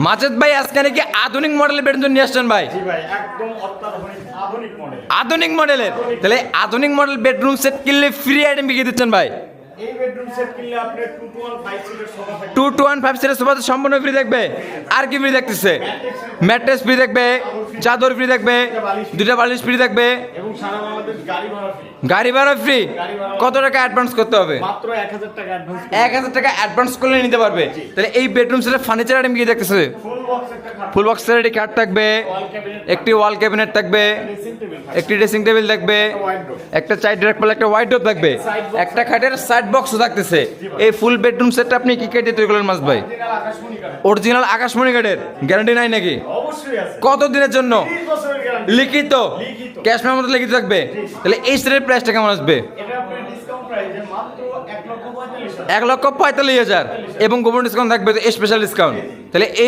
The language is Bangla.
মাজেদ ভাই আজকে নাকি আধুনিক মডেলের বেডরুম নিয়ে আসছেন ভাই। জি ভাই, একদম অত্যাধুনিক আধুনিক মডেল। আধুনিক মডেলের, তাহলে আধুনিক মডেল বেডরুম সেট কিনলে ফ্রি আইটেম কি দিচ্ছেন ভাই? এই বেডরুম সেট কিনলে আপনি 2 to 1 5 সিটের সোফা থাকবে। 2 to 1 5 সিটের সোফা সম্পূর্ণ ফ্রি থাকবে। আর কি ফ্রি থাকতেছে? ম্যাট্রেস ফ্রি থাকবে, চাদর ফ্রি থাকবে, দুইটা বালিশ ফ্রি থাকবে এবং সারা বাংলাদেশ গাড়ি ভাড়া ফ্রি। গাড়ি ভাড়া ফ্রি। কত টাকা অ্যাডভান্স করতে হবে? মাত্র 1000 টাকা অ্যাডভান্স। 1000 টাকা অ্যাডভান্স করলে নিতে পারবে। তাহলে এই বেডরুম সেটের ফার্নিচার আইটেম কি দেখতেছে? ফুল বক্স একটা খাট, ফুল বক্সের একটি খাট থাকবে, ওয়াল ক্যাবিনেট, একটি ওয়াল ক্যাবিনেট থাকবে, ড্রেসিং টেবিল, একটি ড্রেসিং টেবিল থাকবে, ওয়াইড্রোব। একটা সাইড র্যাক পাল্লা, একটা ওয়াইড্রোব থাকবে, একটা খাটের সাইড বক্সও থাকতেছে। এই ফুল বেডরুম সেটটা আপনি কি কেটে তৈরি করলেন মাস ভাই? অরিজিনাল আকাশমণি কাঠ। অরিজিনাল আকাশমণি কাঠের, গ্যারান্টি নাই নাকি? অবশ্যই আছে। কত দিনের জন্য? 30 বছরের গ্যারান্টি। লিখিত, লিখিত। ক্যাশ মেমো মতো লিখিত থাকবে। তাহলে এই সেটের প্রাইসটা কেমন আসবে? এটা আপনার ডিসকাউন্ট প্রাইসে মাত্র 1,45,000 1,45,000 এবং গোপন ডিসকাউন্ট থাকবে, তো স্পেশাল ডিসকাউন্ট। তাহলে এই